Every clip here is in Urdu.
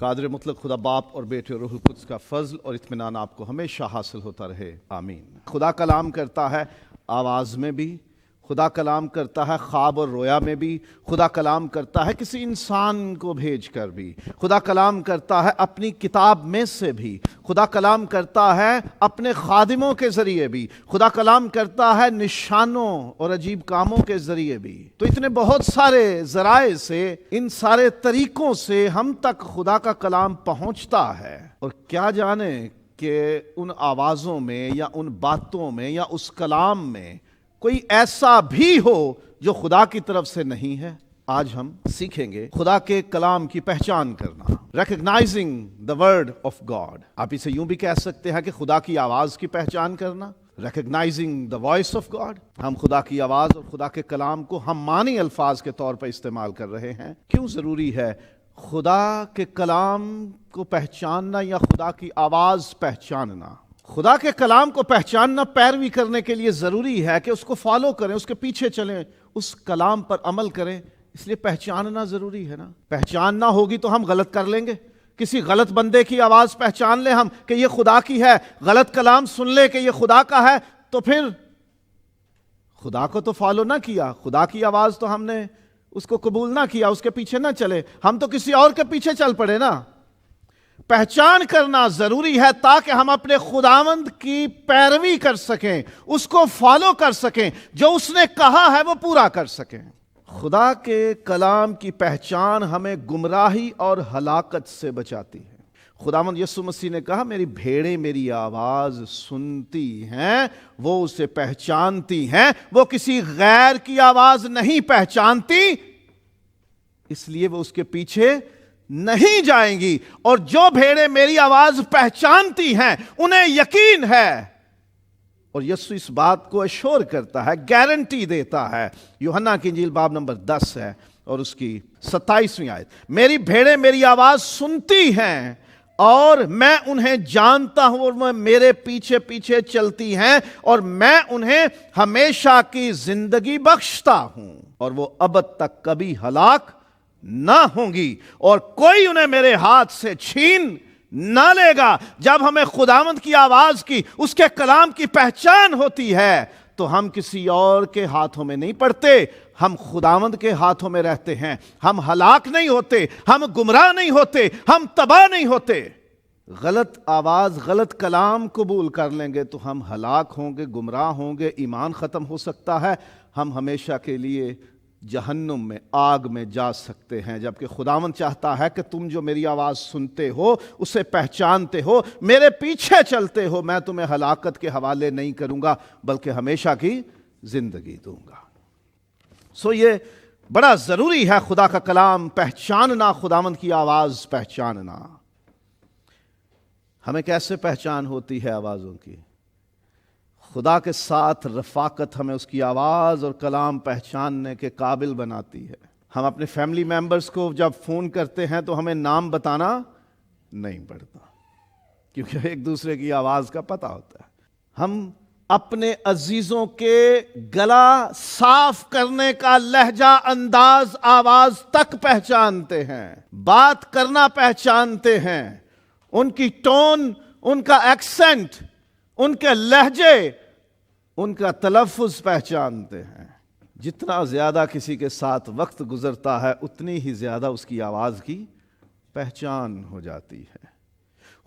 قادر مطلق خدا باپ اور بیٹے اور روح القدس کا فضل اور اطمینان آپ کو ہمیشہ حاصل ہوتا رہے، آمین۔ خدا کلام کرتا ہے آواز میں بھی، خدا کلام کرتا ہے خواب اور رویا میں بھی، خدا کلام کرتا ہے کسی انسان کو بھیج کر بھی، خدا کلام کرتا ہے اپنی کتاب میں سے بھی، خدا کلام کرتا ہے اپنے خادموں کے ذریعے بھی، خدا کلام کرتا ہے نشانوں اور عجیب کاموں کے ذریعے بھی۔ تو اتنے بہت سارے ذرائع سے، ان سارے طریقوں سے ہم تک خدا کا کلام پہنچتا ہے، اور کیا جانے کہ ان آوازوں میں یا ان باتوں میں یا اس کلام میں کوئی ایسا بھی ہو جو خدا کی طرف سے نہیں ہے۔ آج ہم سیکھیں گے خدا کے کلام کی پہچان کرنا، recognising the word of God. آپ اسے یوں بھی کہہ سکتے ہیں کہ خدا کی آواز کی پہچان کرنا، recognising the voice of God. ہم خدا کی آواز اور خدا کے کلام کو ہم معنی الفاظ کے طور پر استعمال کر رہے ہیں۔ کیوں ضروری ہے خدا کے کلام کو پہچاننا یا خدا کی آواز پہچاننا؟ خدا کے کلام کو پہچاننا پیروی کرنے کے لیے ضروری ہے کہ اس کو فالو کریں، اس کے پیچھے چلیں، اس کلام پر عمل کریں، اس لیے پہچاننا ضروری ہے نا۔ پہچان نہ ہوگی تو ہم غلط کر لیں گے۔ کسی غلط بندے کی آواز پہچان لیں ہم کہ یہ خدا کی ہے، غلط کلام سن لے کہ یہ خدا کا ہے، تو پھر خدا کو تو فالو نہ کیا، خدا کی آواز تو ہم نے اس کو قبول نہ کیا، اس کے پیچھے نہ چلے، ہم تو کسی اور کے پیچھے چل پڑے نا۔ پہچان کرنا ضروری ہے تاکہ ہم اپنے خداوند کی پیروی کر سکیں، اس کو فالو کر سکیں، جو اس نے کہا ہے وہ پورا کر سکیں۔ خدا کے کلام کی پہچان ہمیں گمراہی اور ہلاکت سے بچاتی ہے۔ خداوند یسوع مسیح نے کہا میری بھیڑیں میری آواز سنتی ہیں، وہ اسے پہچانتی ہیں، وہ کسی غیر کی آواز نہیں پہچانتی، اس لیے وہ اس کے پیچھے نہیں جائیں گی۔ اور جو بھیڑیں میری آواز پہچانتی ہیں انہیں یقین ہے، اور یسوع اس بات کو ایشور کرتا ہے، گارنٹی دیتا ہے۔ یوحنا کی انجیل باب نمبر 10 ہے اور اس کی 27ویں آیت، میری بھیڑیں میری آواز سنتی ہیں اور میں انہیں جانتا ہوں اور وہ میرے پیچھے پیچھے چلتی ہیں، اور میں انہیں ہمیشہ کی زندگی بخشتا ہوں، اور وہ ابد تک کبھی ہلاک نہ ہوں گی، اور کوئی انہیں میرے ہاتھ سے چھین نہ لے گا۔ جب ہمیں خداوند کی آواز کی، اس کے کلام کی پہچان ہوتی ہے تو ہم کسی اور کے ہاتھوں میں نہیں پڑتے، ہم خداوند کے ہاتھوں میں رہتے ہیں۔ ہم ہلاک نہیں ہوتے، ہم گمراہ نہیں ہوتے، ہم تباہ نہیں ہوتے۔ غلط آواز، غلط کلام قبول کر لیں گے تو ہم ہلاک ہوں گے، گمراہ ہوں گے، ایمان ختم ہو سکتا ہے، ہم ہمیشہ کے لیے جہنم میں، آگ میں جا سکتے ہیں۔ جبکہ خداوند چاہتا ہے کہ تم جو میری آواز سنتے ہو، اسے پہچانتے ہو، میرے پیچھے چلتے ہو، میں تمہیں ہلاکت کے حوالے نہیں کروں گا بلکہ ہمیشہ کی زندگی دوں گا۔ یہ بڑا ضروری ہے خدا کا کلام پہچاننا، خداوند کی آواز پہچاننا۔ ہمیں کیسے پہچان ہوتی ہے آوازوں کی؟ خدا کے ساتھ رفاقت ہمیں اس کی آواز اور کلام پہچاننے کے قابل بناتی ہے۔ ہم اپنے فیملی ممبرز کو جب فون کرتے ہیں تو ہمیں نام بتانا نہیں پڑتا، کیونکہ ایک دوسرے کی آواز کا پتہ ہوتا ہے۔ ہم اپنے عزیزوں کے گلا صاف کرنے کا لہجہ، انداز، آواز تک پہچانتے ہیں، بات کرنا پہچانتے ہیں، ان کی ٹون، ان کا ایکسنٹ، ان کے لہجے، ان کا تلفظ پہچانتے ہیں۔ جتنا زیادہ کسی کے ساتھ وقت گزرتا ہے اتنی ہی زیادہ اس کی آواز کی پہچان ہو جاتی ہے۔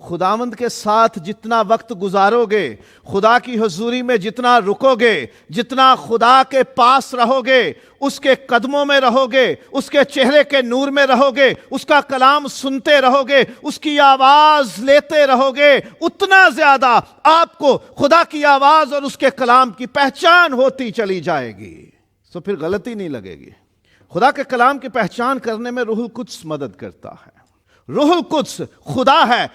خداوند کے ساتھ جتنا وقت گزارو گے، خدا کی حضوری میں جتنا رکو گے، جتنا خدا کے پاس رہو گے، اس کے قدموں میں رہو گے، اس کے چہرے کے نور میں رہو گے، اس کا کلام سنتے رہو گے، اس کی آواز لیتے رہو گے، اتنا زیادہ آپ کو خدا کی آواز اور اس کے کلام کی پہچان ہوتی چلی جائے گی۔ تو پھر غلطی نہیں لگے گی۔ خدا کے کلام کی پہچان کرنے میں روح القدس مدد کرتا ہے۔ روح القدس خدا ہے،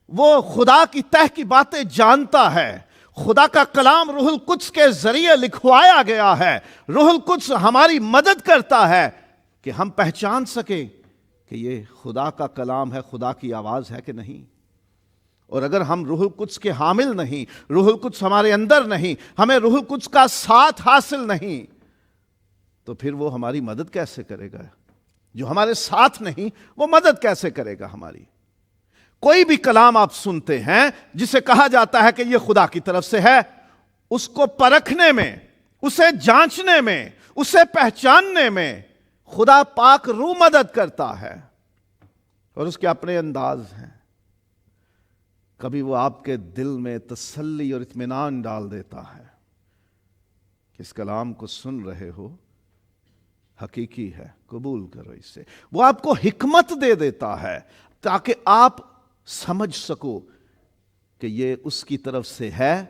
وہ خدا کی تہ کی باتیں جانتا ہے۔ خدا کا کلام روح القدس کے ذریعے لکھوایا گیا ہے۔ روح القدس ہماری مدد کرتا ہے کہ ہم پہچان سکیں کہ یہ خدا کا کلام ہے، خدا کی آواز ہے کہ نہیں۔ اور اگر ہم روح القدس کے حامل نہیں، روح القدس ہمارے اندر نہیں، ہمیں روح القدس کا ساتھ حاصل نہیں، تو پھر وہ ہماری مدد کیسے کرے گا؟ جو ہمارے ساتھ نہیں وہ مدد کیسے کرے گا ہماری؟ کوئی بھی کلام آپ سنتے ہیں جسے کہا جاتا ہے کہ یہ خدا کی طرف سے ہے، اس کو پرکھنے میں، اسے جانچنے میں، اسے پہچاننے میں خدا پاک روح مدد کرتا ہے، اور اس کے اپنے انداز ہیں۔ کبھی وہ آپ کے دل میں تسلی اور اطمینان ڈال دیتا ہے کہ اس کلام کو سن رہے ہو، حقیقی ہے، قبول کرو اسے۔ وہ آپ کو حکمت دے دیتا ہے تاکہ آپ سمجھ سکو کہ یہ اس کی طرف سے ہے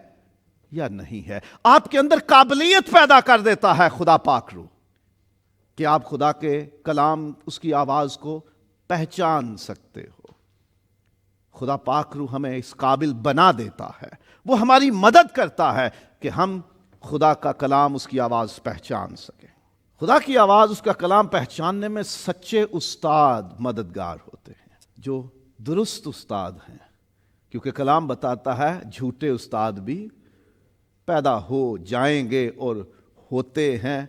یا نہیں ہے۔ آپ کے اندر قابلیت پیدا کر دیتا ہے خدا پاک روح کہ آپ خدا کے کلام، اس کی آواز کو پہچان سکتے ہو۔ خدا پاک روح ہمیں اس قابل بنا دیتا ہے، وہ ہماری مدد کرتا ہے کہ ہم خدا کا کلام، اس کی آواز پہچان سکیں۔ خدا کی آواز، اس کا کلام پہچاننے میں سچے استاد مددگار ہوتے ہیں، جو درست استاد ہیں، کیونکہ کلام بتاتا ہے جھوٹے استاد بھی پیدا ہو جائیں گے، اور ہوتے ہیں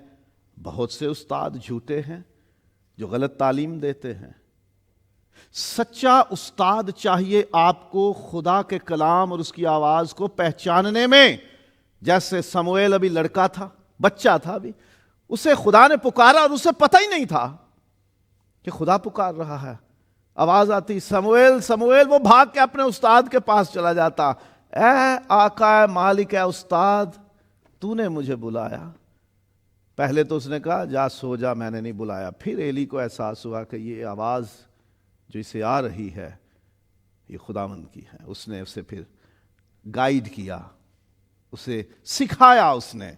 بہت سے استاد جھوٹے ہیں جو غلط تعلیم دیتے ہیں۔ سچا استاد چاہیے آپ کو خدا کے کلام اور اس کی آواز کو پہچاننے میں۔ جیسے سموئیل ابھی لڑکا تھا، بچہ تھا ابھی، اسے خدا نے پکارا اور اسے پتہ ہی نہیں تھا کہ خدا پکار رہا ہے۔ آواز آتی، سموئیل سموئیل، وہ بھاگ کے اپنے استاد کے پاس چلا جاتا، اے آقا مالک، اے استاد، تو نے مجھے بلایا۔ پہلے تو اس نے کہا جا سو جا، میں نے نہیں بلایا۔ پھر ایلی کو احساس ہوا کہ یہ آواز جو اسے آ رہی ہے یہ خداوند کی ہے۔ اس نے اسے پھر گائیڈ کیا، اسے سکھایا اس نے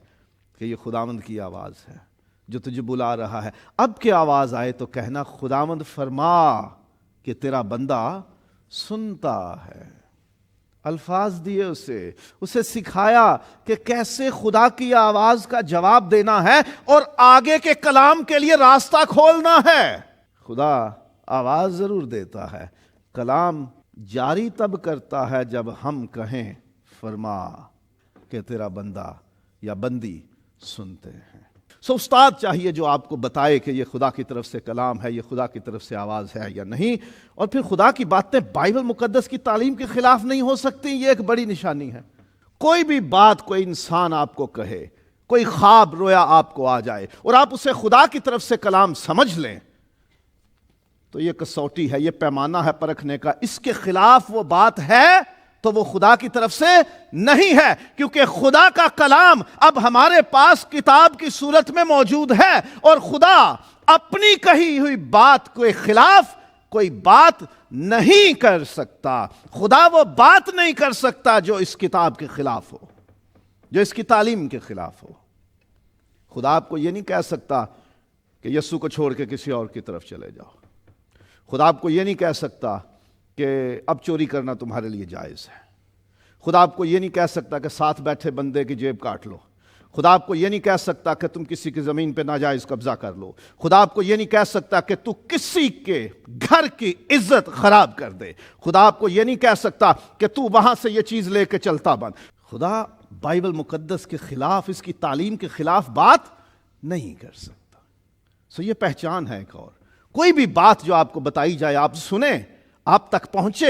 کہ یہ خداوند کی آواز ہے جو تجھے بلا رہا ہے۔ اب کہ آواز آئے تو کہنا خداوند فرما کہ تیرا بندہ سنتا ہے۔ الفاظ دیے اسے سکھایا کہ کیسے خدا کی آواز کا جواب دینا ہے اور آگے کے کلام کے لیے راستہ کھولنا ہے۔ خدا آواز ضرور دیتا ہے، کلام جاری تب کرتا ہے جب ہم کہیں فرما کہ تیرا بندہ یا بندی سنتے ہیں۔ استاد چاہیے جو آپ کو بتائے کہ یہ خدا کی طرف سے کلام ہے، یہ خدا کی طرف سے آواز ہے یا نہیں۔ اور پھر خدا کی باتیں بائبل مقدس کی تعلیم کے خلاف نہیں ہو سکتی، یہ ایک بڑی نشانی ہے۔ کوئی بھی بات کوئی انسان آپ کو کہے، کوئی خواب رویا آپ کو آ جائے اور آپ اسے خدا کی طرف سے کلام سمجھ لیں، تو یہ کسوٹی ہے، یہ پیمانہ ہے پرکھنے کا۔ اس کے خلاف وہ بات ہے تو وہ خدا کی طرف سے نہیں ہے، کیونکہ خدا کا کلام اب ہمارے پاس کتاب کی صورت میں موجود ہے، اور خدا اپنی کہی ہوئی بات کے خلاف کوئی بات نہیں کر سکتا۔ خدا وہ بات نہیں کر سکتا جو اس کتاب کے خلاف ہو، جو اس کی تعلیم کے خلاف ہو۔ خدا آپ کو یہ نہیں کہہ سکتا کہ یسوع کو چھوڑ کے کسی اور کی طرف چلے جاؤ۔ خدا آپ کو یہ نہیں کہہ سکتا کہ اب چوری کرنا تمہارے لیے جائز ہے۔ خدا آپ کو یہ نہیں کہہ سکتا کہ ساتھ بیٹھے بندے کی جیب کاٹ لو۔ خدا آپ کو یہ نہیں کہہ سکتا کہ تم کسی کی زمین پہ ناجائز قبضہ کر لو۔ خدا آپ کو یہ نہیں کہہ سکتا کہ تو کسی کے گھر کی عزت خراب کر دے۔ خدا آپ کو یہ نہیں کہہ سکتا کہ تو وہاں سے یہ چیز لے کے چلتا بن۔ خدا بائبل مقدس کے خلاف، اس کی تعلیم کے خلاف بات نہیں کر سکتا۔ یہ پہچان ہے ایک اور۔ کوئی بھی بات جو آپ کو بتائی جائے، آپ سنیں، آپ تک پہنچے،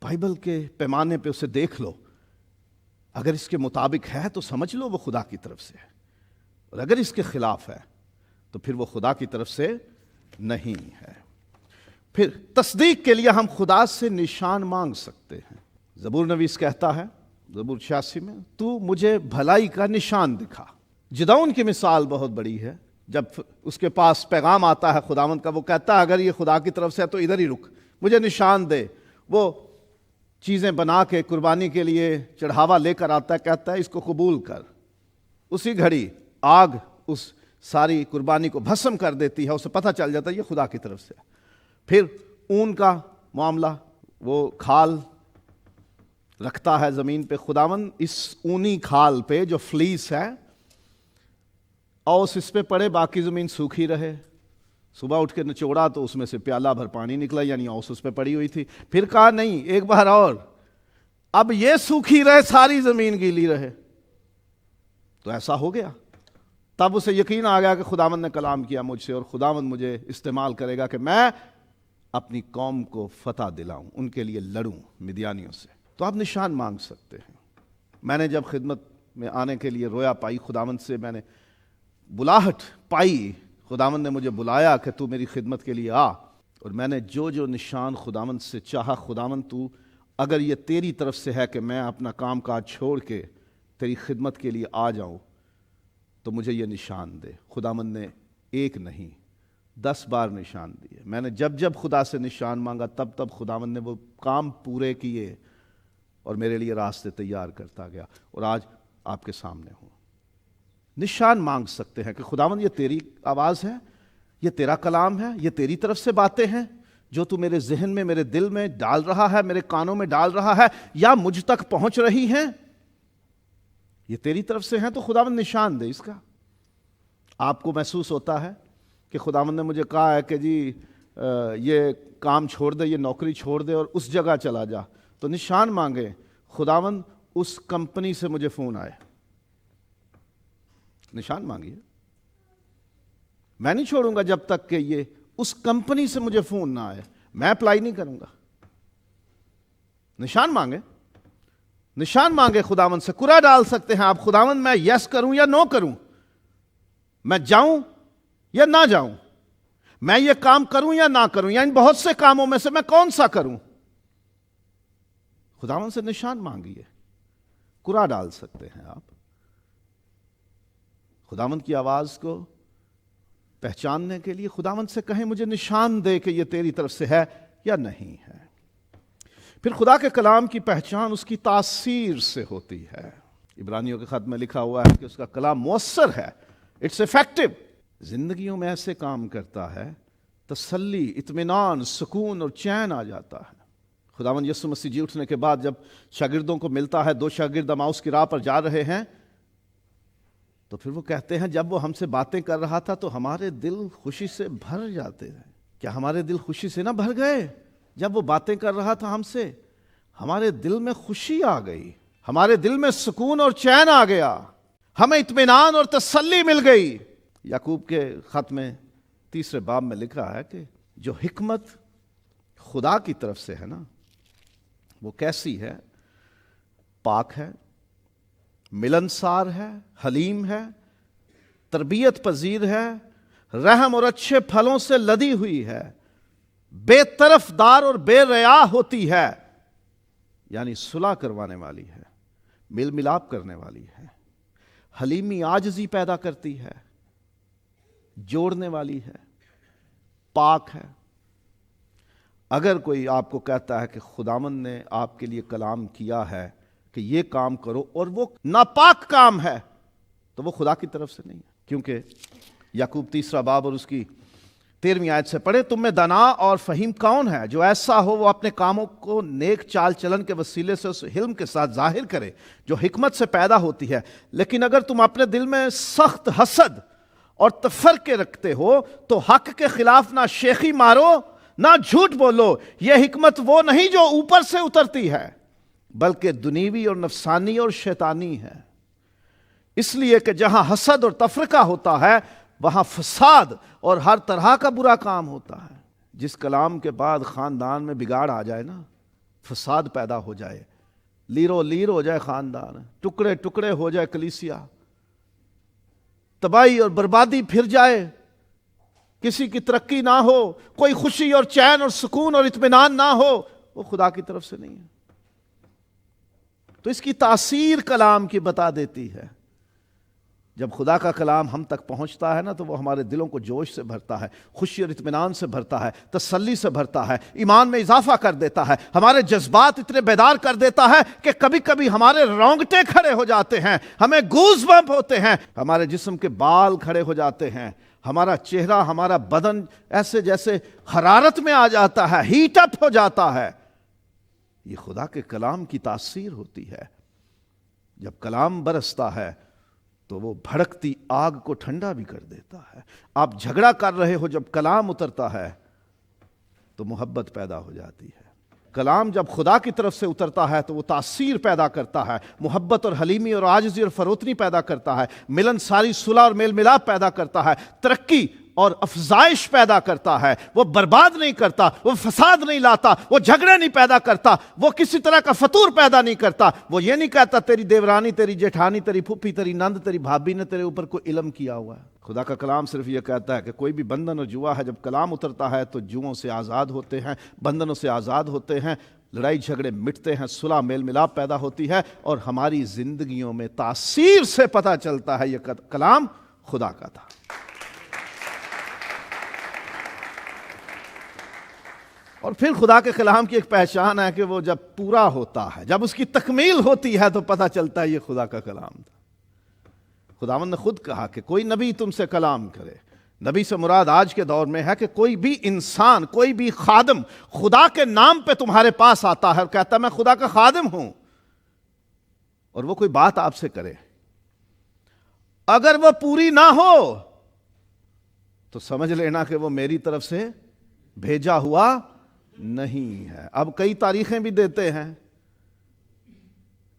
بائبل کے پیمانے پہ اسے دیکھ لو۔ اگر اس کے مطابق ہے تو سمجھ لو وہ خدا کی طرف سے ہے، اور اگر اس کے خلاف ہے تو پھر وہ خدا کی طرف سے نہیں ہے۔ پھر تصدیق کے لیے ہم خدا سے نشان مانگ سکتے ہیں۔ زبور نویس کہتا ہے زبور 86 میں، تو مجھے بھلائی کا نشان دکھا۔ جدعون کی مثال بہت بڑی ہے۔ جب اس کے پاس پیغام آتا ہے خداوند کا، وہ کہتا ہے اگر یہ خدا کی طرف سے ہے تو ادھر ہی رک، مجھے نشان دے۔ وہ چیزیں بنا کے قربانی کے لیے چڑھاوا لے کر آتا ہے، کہتا ہے اس کو قبول کر۔ اسی گھڑی آگ اس ساری قربانی کو بھسم کر دیتی ہے، اسے پتہ چل جاتا ہے یہ خدا کی طرف سے۔ پھر اون کا معاملہ، وہ کھال رکھتا ہے زمین پہ، خداوند اس اونی کھال پہ جو فلیس ہے اوس اس پہ پڑے، باقی زمین سوکھی رہے۔ صبح اٹھ کے نچوڑا تو اس میں سے پیالہ بھر پانی نکلا، یعنی اوس اس پہ پڑی ہوئی تھی۔ پھر کہا نہیں، ایک بار اور، اب یہ سوکھی رہے، ساری زمین گیلی رہے۔ تو ایسا ہو گیا۔ تب اسے یقین آ گیا کہ خداوند نے کلام کیا مجھ سے، اور خداوند مجھے استعمال کرے گا کہ میں اپنی قوم کو فتح دلاؤں، ان کے لیے لڑوں مدیانیوں سے۔ تو آپ نشان مانگ سکتے ہیں۔ میں نے جب خدمت میں آنے کے لیے رویا پائی خداوند سے، میں نے بلاہٹ پائی، خداوند نے مجھے بلایا کہ تو میری خدمت کے لیے آ، اور میں نے جو جو نشان خداوند سے چاہا، خداوند تو اگر یہ تیری طرف سے ہے کہ میں اپنا کام کاج چھوڑ کے تیری خدمت کے لیے آ جاؤں تو مجھے یہ نشان دے۔ خداوند نے ایک نہیں 10 بار نشان دیے۔ میں نے جب جب خدا سے نشان مانگا تب تب خداوند نے وہ کام پورے کیے اور میرے لیے راستے تیار کرتا گیا، اور آج آپ کے سامنے ہوں۔ نشان مانگ سکتے ہیں کہ خداوند یہ تیری آواز ہے، یہ تیرا کلام ہے، یہ تیری طرف سے باتیں ہیں جو تو میرے ذہن میں، میرے دل میں ڈال رہا ہے، میرے کانوں میں ڈال رہا ہے، یا مجھ تک پہنچ رہی ہیں، یہ تیری طرف سے ہیں، تو خداوند نشان دے اس کا۔ آپ کو محسوس ہوتا ہے کہ خداوند نے مجھے کہا ہے کہ جی یہ کام چھوڑ دے، یہ نوکری چھوڑ دے اور اس جگہ چلا جا، تو نشان مانگے، خداوند اس کمپنی سے مجھے فون آئے، نشان مانگیے۔ میں نہیں چھوڑوں گا جب تک کہ یہ اس کمپنی سے مجھے فون نہ آئے، میں اپلائی نہیں کروں گا۔ نشان مانگے، نشان مانگے خداوند سے۔ کرا ڈال سکتے ہیں آپ، خداوند میں یس کروں یا نو کروں، میں جاؤں یا نہ جاؤں، میں یہ کام کروں یا نہ کروں، یا ان بہت سے کاموں میں سے میں کون سا کروں۔ خداوند سے نشان مانگیے، کرا ڈال سکتے ہیں آپ۔ خداوند کی آواز کو پہچاننے کے لیے خداوند سے کہیں مجھے نشان دے کہ یہ تیری طرف سے ہے یا نہیں ہے۔ پھر خدا کے کلام کی پہچان اس کی تاثیر سے ہوتی ہے۔ عبرانیوں کے خط میں لکھا ہوا ہے کہ اس کا کلام مؤثر ہے، اٹس ایفیکٹو، زندگیوں میں ایسے کام کرتا ہے، تسلی، اطمینان، سکون اور چین آ جاتا ہے۔ خداوند یسوع مسیح جی اٹھنے کے بعد جب شاگردوں کو ملتا ہے، 2 شاگرد اماؤس کی راہ پر جا رہے ہیں، تو پھر وہ کہتے ہیں جب وہ ہم سے باتیں کر رہا تھا تو ہمارے دل خوشی سے بھر جاتے ہیں۔ کیا ہمارے دل خوشی سے نہ بھر گئے؟ جب وہ باتیں کر رہا تھا ہم سے، ہمارے دل میں خوشی آ گئی، ہمارے دل میں سکون اور چین آ گیا، ہمیں اطمینان اور تسلی مل گئی۔ یعقوب کے خط میں 3 باب میں لکھا ہے کہ جو حکمت خدا کی طرف سے ہے نا، وہ کیسی ہے؟ پاک ہے، ملنسار ہے، حلیم ہے، تربیت پذیر ہے، رحم اور اچھے پھلوں سے لدی ہوئی ہے، بے طرف دار اور بے ریا ہوتی ہے، یعنی صلح کروانے والی ہے، میل ملاپ کرنے والی ہے، حلیمی عاجزی پیدا کرتی ہے، جوڑنے والی ہے، پاک ہے۔ اگر کوئی آپ کو کہتا ہے کہ خداوند نے آپ کے لیے کلام کیا ہے کہ یہ کام کرو اور وہ ناپاک کام ہے، تو وہ خدا کی طرف سے نہیں ہے، کیونکہ یعقوب 3 باب اور اس کی 13ویں آیت سے پڑھے، تم میں دانا اور فہیم کون ہے جو ایسا ہو وہ اپنے کاموں کو نیک چال چلن کے وسیلے سے اس حلم کے ساتھ ظاہر کرے جو حکمت سے پیدا ہوتی ہے۔ لیکن اگر تم اپنے دل میں سخت حسد اور تفرقے رکھتے ہو تو حق کے خلاف نہ شیخی مارو نہ جھوٹ بولو، یہ حکمت وہ نہیں جو اوپر سے اترتی ہے بلکہ دنیوی اور نفسانی اور شیطانی ہے۔ اس لیے کہ جہاں حسد اور تفرقہ ہوتا ہے وہاں فساد اور ہر طرح کا برا کام ہوتا ہے۔ جس کلام کے بعد خاندان میں بگاڑ آ جائے نا، فساد پیدا ہو جائے، لیرو لیر ہو جائے خاندان، ٹکڑے ٹکڑے ہو جائے کلیسیا، تباہی اور بربادی پھر جائے، کسی کی ترقی نہ ہو، کوئی خوشی اور چین اور سکون اور اطمینان نہ ہو، وہ خدا کی طرف سے نہیں ہے۔ تو اس کی تاثیر کلام کی بتا دیتی ہے۔ جب خدا کا کلام ہم تک پہنچتا ہے نا تو وہ ہمارے دلوں کو جوش سے بھرتا ہے، خوشی اور اطمینان سے بھرتا ہے، تسلی سے بھرتا ہے، ایمان میں اضافہ کر دیتا ہے، ہمارے جذبات اتنے بیدار کر دیتا ہے کہ کبھی کبھی ہمارے رونگٹے کھڑے ہو جاتے ہیں، ہمیں گوز بمپ ہوتے ہیں، ہمارے جسم کے بال کھڑے ہو جاتے ہیں، ہمارا چہرہ، ہمارا بدن ایسے جیسے حرارت میں آ جاتا ہے، ہیٹ اپ ہو جاتا ہے۔ یہ خدا کے کلام کی تاثیر ہوتی ہے۔ جب کلام برستا ہے تو وہ بھڑکتی آگ کو ٹھنڈا بھی کر دیتا ہے۔ آپ جھگڑا کر رہے ہو، جب کلام اترتا ہے تو محبت پیدا ہو جاتی ہے۔ کلام جب خدا کی طرف سے اترتا ہے تو وہ تاثیر پیدا کرتا ہے، محبت اور حلیمی اور عاجزی اور فروتنی پیدا کرتا ہے، ملن ساری صلح اور میل ملاپ پیدا کرتا ہے، ترقی اور افزائش پیدا کرتا ہے، وہ برباد نہیں کرتا، وہ فساد نہیں لاتا، وہ جھگڑے نہیں پیدا کرتا، وہ کسی طرح کا فتور پیدا نہیں کرتا، وہ یہ نہیں کہتا تیری دیورانی، تیری جیٹھانی، تیری پھوپھی، تیری نند، تیری بھابھی نے تیرے اوپر کوئی علم کیا ہوا ہے۔ خدا کا کلام صرف یہ کہتا ہے کہ کوئی بھی بندھن اور جوا ہے، جب کلام اترتا ہے تو جوؤں سے آزاد ہوتے ہیں، بندھنوں سے آزاد ہوتے ہیں، لڑائی جھگڑے مٹتے ہیں، صلح میل ملاپ پیدا ہوتی ہے، اور ہماری زندگیوں میں تاثیر سے پتہ چلتا ہے یہ کلام خدا کا تھا۔ اور پھر خدا کے کلام کی ایک پہچان ہے کہ وہ جب پورا ہوتا ہے، جب اس کی تکمیل ہوتی ہے تو پتہ چلتا ہے یہ خدا کا کلام تھا۔ خداوند نے خود کہا کہ کوئی نبی تم سے کلام کرے، نبی سے مراد آج کے دور میں ہے کہ کوئی بھی انسان، کوئی بھی خادم خدا کے نام پہ تمہارے پاس آتا ہے اور کہتا ہے میں خدا کا خادم ہوں، اور وہ کوئی بات آپ سے کرے، اگر وہ پوری نہ ہو تو سمجھ لینا کہ وہ میری طرف سے بھیجا ہوا نہیں ہے۔ اب کئی تاریخیں بھی دیتے ہیں،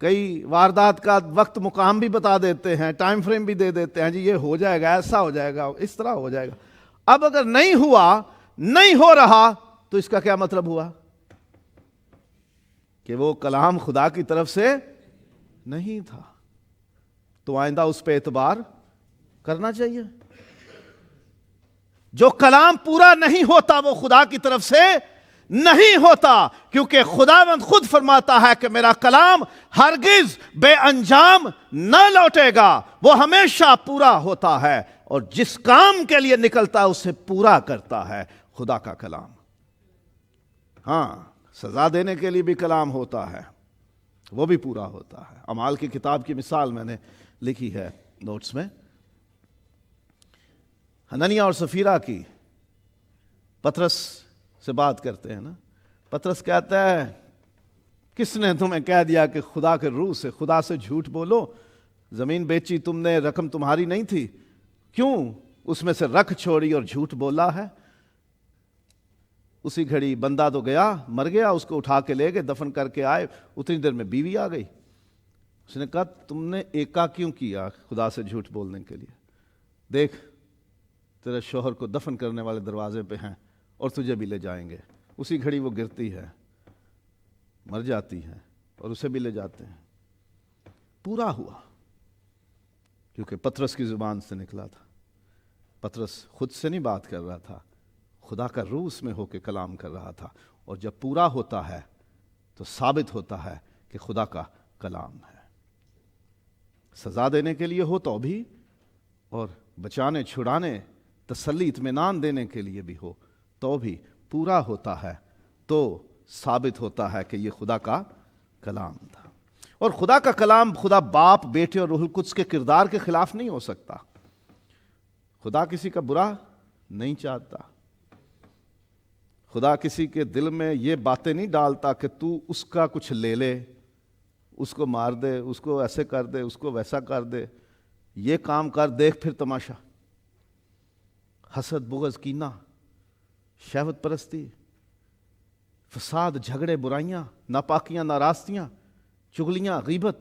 کئی واردات کا وقت مقام بھی بتا دیتے ہیں، ٹائم فریم بھی دے دیتے ہیں، جی یہ ہو جائے گا، ایسا ہو جائے گا، اس طرح ہو جائے گا۔ اب اگر نہیں ہوا، نہیں ہو رہا، تو اس کا کیا مطلب ہوا؟ کہ وہ کلام خدا کی طرف سے نہیں تھا۔ تو آئندہ اس پہ اعتبار کرنا چاہیے۔ جو کلام پورا نہیں ہوتا وہ خدا کی طرف سے نہیں ہوتا، کیونکہ خداوند خود فرماتا ہے کہ میرا کلام ہرگز بے انجام نہ لوٹے گا، وہ ہمیشہ پورا ہوتا ہے، اور جس کام کے لیے نکلتا ہے اسے پورا کرتا ہے خدا کا کلام۔ ہاں، سزا دینے کے لیے بھی کلام ہوتا ہے، وہ بھی پورا ہوتا ہے۔ اعمال کی کتاب کی مثال میں نے لکھی ہے نوٹس میں، حنانیہ اور سفیرہ کی، پطرس سے بات کرتے ہیں نا، پطرس کہتا ہے کس نے تمہیں کہہ دیا کہ خدا کے روح سے، خدا سے جھوٹ بولو؟ زمین بیچی تم نے، رقم تمہاری نہیں تھی، کیوں اس میں سے رکھ چھوڑی اور جھوٹ بولا ہے؟ اسی گھڑی بندہ تو گیا، مر گیا، اس کو اٹھا کے لے گئے، دفن کر کے آئے، اتنی دیر میں بیوی آ گئی۔ اس نے کہا تم نے ایکا کیوں کیا خدا سے جھوٹ بولنے کے لیے؟ دیکھ تیرے شوہر کو دفن کرنے والے دروازے پہ ہیں اور تجھے بھی لے جائیں گے۔ اسی گھڑی وہ گرتی ہے، مر جاتی ہے، اور اسے بھی لے جاتے ہیں۔ پورا ہوا، کیونکہ پطرس کی زبان سے نکلا تھا۔ پطرس خود سے نہیں بات کر رہا تھا، خدا کا روح اس میں ہو کے کلام کر رہا تھا، اور جب پورا ہوتا ہے تو ثابت ہوتا ہے کہ خدا کا کلام ہے۔ سزا دینے کے لیے ہو تو بھی، اور بچانے، چھڑانے، تسلی، اطمینان دینے کے لیے بھی ہو تو بھی، پورا ہوتا ہے تو ثابت ہوتا ہے کہ یہ خدا کا کلام تھا۔ اور خدا کا کلام خدا باپ، بیٹے اور روح القدس کے کردار کے خلاف نہیں ہو سکتا۔ خدا کسی کا برا نہیں چاہتا، خدا کسی کے دل میں یہ باتیں نہیں ڈالتا کہ تو اس کا کچھ لے لے، اس کو مار دے، اس کو ایسے کر دے، اس کو ویسا کر دے، یہ کام کر، دیکھ پھر تماشا۔ حسد، بغض، کینہ، شہوت پرستی، فساد، جھگڑے، برائیاں، ناپاکیاں، ناراستیاں، چغلیاں، غیبت،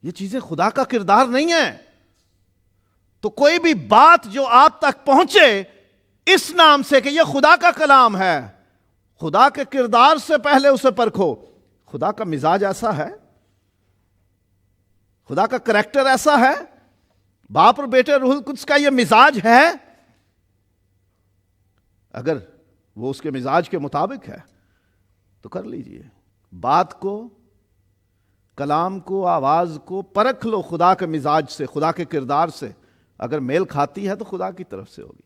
یہ چیزیں خدا کا کردار نہیں ہیں۔ تو کوئی بھی بات جو آپ تک پہنچے اس نام سے کہ یہ خدا کا کلام ہے، خدا کے کردار سے پہلے اسے پرکھو۔ خدا کا مزاج ایسا ہے، خدا کا کریکٹر ایسا ہے، باپ اور بیٹے روح القدس کا یہ مزاج ہے۔ اگر وہ اس کے مزاج کے مطابق ہے تو کر لیجئے، بات کو، کلام کو، آواز کو پرکھ لو خدا کے مزاج سے، خدا کے کردار سے۔ اگر میل کھاتی ہے تو خدا کی طرف سے ہوگی،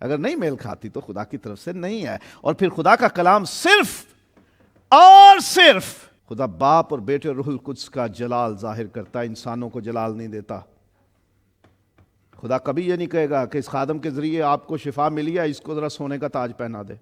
اگر نہیں میل کھاتی تو خدا کی طرف سے نہیں ہے۔ اور پھر خدا کا کلام صرف اور صرف خدا باپ اور بیٹے روح القدس کا جلال ظاہر کرتا ہے، انسانوں کو جلال نہیں دیتا۔ خدا کبھی یہ نہیں کہے گا کہ اس خادم کے ذریعے آپ کو شفا ملی ہے، اس کو ذرا سونے کا تاج پہنا دے۔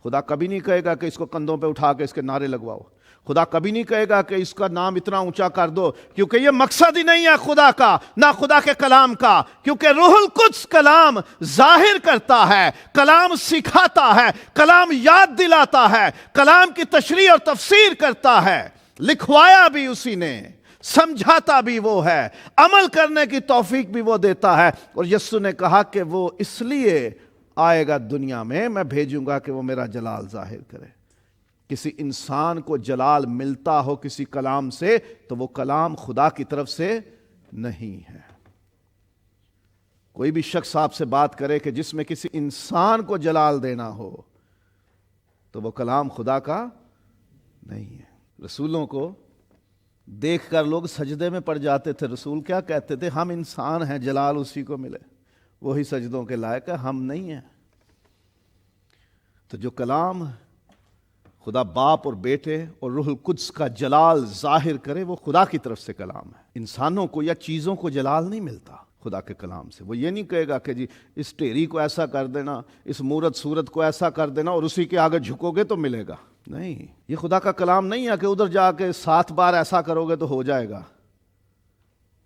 خدا کبھی نہیں کہے گا کہ اس کو کندھوں پہ اٹھا کے اس کے نعرے لگواؤ۔ خدا کبھی نہیں کہے گا کہ اس کا نام اتنا اونچا کر دو، کیونکہ یہ مقصد ہی نہیں ہے خدا کا، نہ خدا کے کلام کا، کیونکہ روح القدس کلام ظاہر کرتا ہے، کلام سکھاتا ہے، کلام یاد دلاتا ہے، کلام کی تشریح اور تفسیر کرتا ہے۔ لکھوایا بھی اسی نے، سمجھاتا بھی وہ ہے، عمل کرنے کی توفیق بھی وہ دیتا ہے۔ اور یسوع نے کہا کہ وہ اس لیے آئے گا دنیا میں بھیجوں گا کہ وہ میرا جلال ظاہر کرے۔ کسی انسان کو جلال ملتا ہو کسی کلام سے تو وہ کلام خدا کی طرف سے نہیں ہے۔ کوئی بھی شخص آپ سے بات کرے کہ جس میں کسی انسان کو جلال دینا ہو تو وہ کلام خدا کا نہیں ہے۔ رسولوں کو دیکھ کر لوگ سجدے میں پڑ جاتے تھے۔ رسول کیا کہتے تھے؟ ہم انسان ہیں، جلال اسی کو ملے، وہی سجدوں کے لائق ہے، ہم نہیں ہیں۔ تو جو کلام خدا باپ اور بیٹے اور روح القدس کا جلال ظاہر کرے وہ خدا کی طرف سے کلام ہے۔ انسانوں کو یا چیزوں کو جلال نہیں ملتا خدا کے کلام سے۔ وہ یہ نہیں کہے گا کہ جی اس ٹیری کو ایسا کر دینا، اس مورت صورت کو ایسا کر دینا اور اسی کے آگے جھکو گے تو ملے گا۔ نہیں، یہ خدا کا کلام نہیں ہے کہ ادھر جا کے 7 بار ایسا کرو گے تو ہو جائے گا۔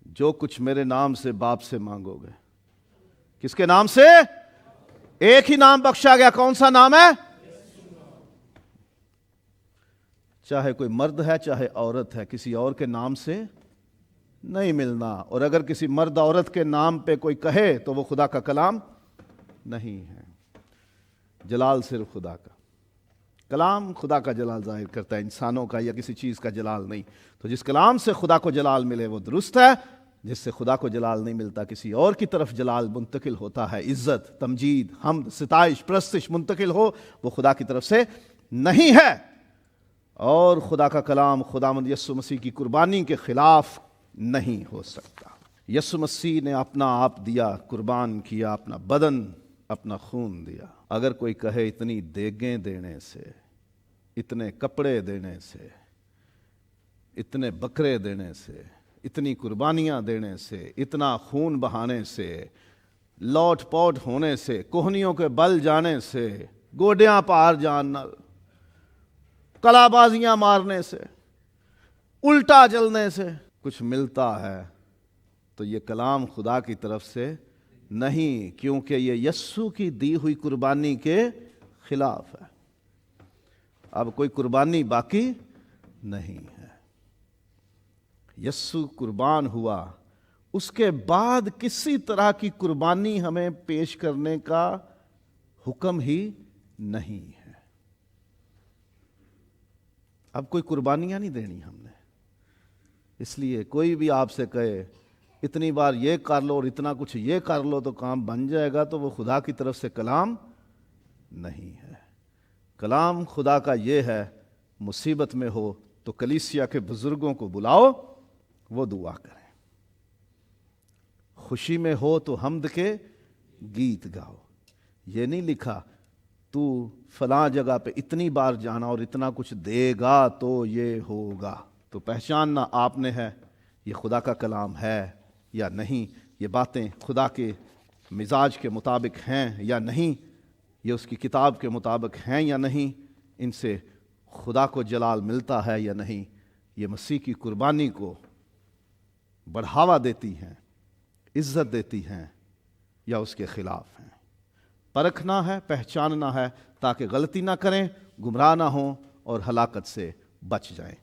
جو کچھ میرے نام سے باپ سے مانگو گے۔ کس کے نام سے؟ ایک ہی نام بخشا گیا، کون سا نام ہے؟ چاہے کوئی مرد ہے چاہے عورت ہے، کسی اور کے نام سے نہیں ملنا۔ اور اگر کسی مرد عورت کے نام پہ کوئی کہے تو وہ خدا کا کلام نہیں ہے۔ جلال صرف خدا کا کلام خدا کا جلال ظاہر کرتا ہے، انسانوں کا یا کسی چیز کا جلال نہیں۔ تو جس کلام سے خدا کو جلال ملے وہ درست ہے، جس سے خدا کو جلال نہیں ملتا کسی اور کی طرف جلال منتقل ہوتا ہے، عزت، تمجید، حمد، ستائش، پرستش منتقل ہو، وہ خدا کی طرف سے نہیں ہے۔ اور خدا کا کلام خداوند یسوع مسیح کی قربانی کے خلاف نہیں ہو سکتا۔ یسوع مسیح نے اپنا آپ دیا، قربان کیا، اپنا بدن، اپنا خون دیا۔ اگر کوئی کہے اتنی دیگیں دینے سے، اتنے کپڑے دینے سے، اتنے بکرے دینے سے، اتنی قربانیاں دینے سے، اتنا خون بہانے سے، لوٹ پوٹ ہونے سے، کوہنیوں کے بل جانے سے، گوڈیاں پار جاننا، کلا بازیاں مارنے سے، الٹا چلنے سے کچھ ملتا ہے تو یہ کلام خدا کی طرف سے نہیں، کیونکہ یہ یسوع کی دی ہوئی قربانی کے خلاف ہے۔ اب کوئی قربانی باقی نہیں ہے۔ یسوع قربان ہوا، اس کے بعد کسی طرح کی قربانی ہمیں پیش کرنے کا حکم ہی نہیں ہے۔ اب کوئی قربانیاں نہیں دینی ہم نے، اس لیے کوئی بھی آپ سے کہے اتنی بار یہ کر لو اور اتنا کچھ یہ کر لو تو کام بن جائے گا، تو وہ خدا کی طرف سے کلام نہیں ہے۔ کلام خدا کا یہ ہے، مصیبت میں ہو تو کلیسیا کے بزرگوں کو بلاؤ، وہ دعا کریں۔ خوشی میں ہو تو حمد کے گیت گاؤ۔ یہ نہیں لکھا تو فلاں جگہ پہ اتنی بار جانا اور اتنا کچھ دے گا تو یہ ہوگا۔ تو پہچاننا آپ نے ہے یہ خدا کا کلام ہے یا نہیں، یہ باتیں خدا کے مزاج کے مطابق ہیں یا نہیں، یہ اس کی کتاب کے مطابق ہیں یا نہیں، ان سے خدا کو جلال ملتا ہے یا نہیں، یہ مسیح کی قربانی کو بڑھاوا دیتی ہیں، عزت دیتی ہیں یا اس کے خلاف ہیں۔ پرکھنا ہے، پہچاننا ہے تاکہ غلطی نہ کریں، گمراہ نہ ہوں اور ہلاکت سے بچ جائیں۔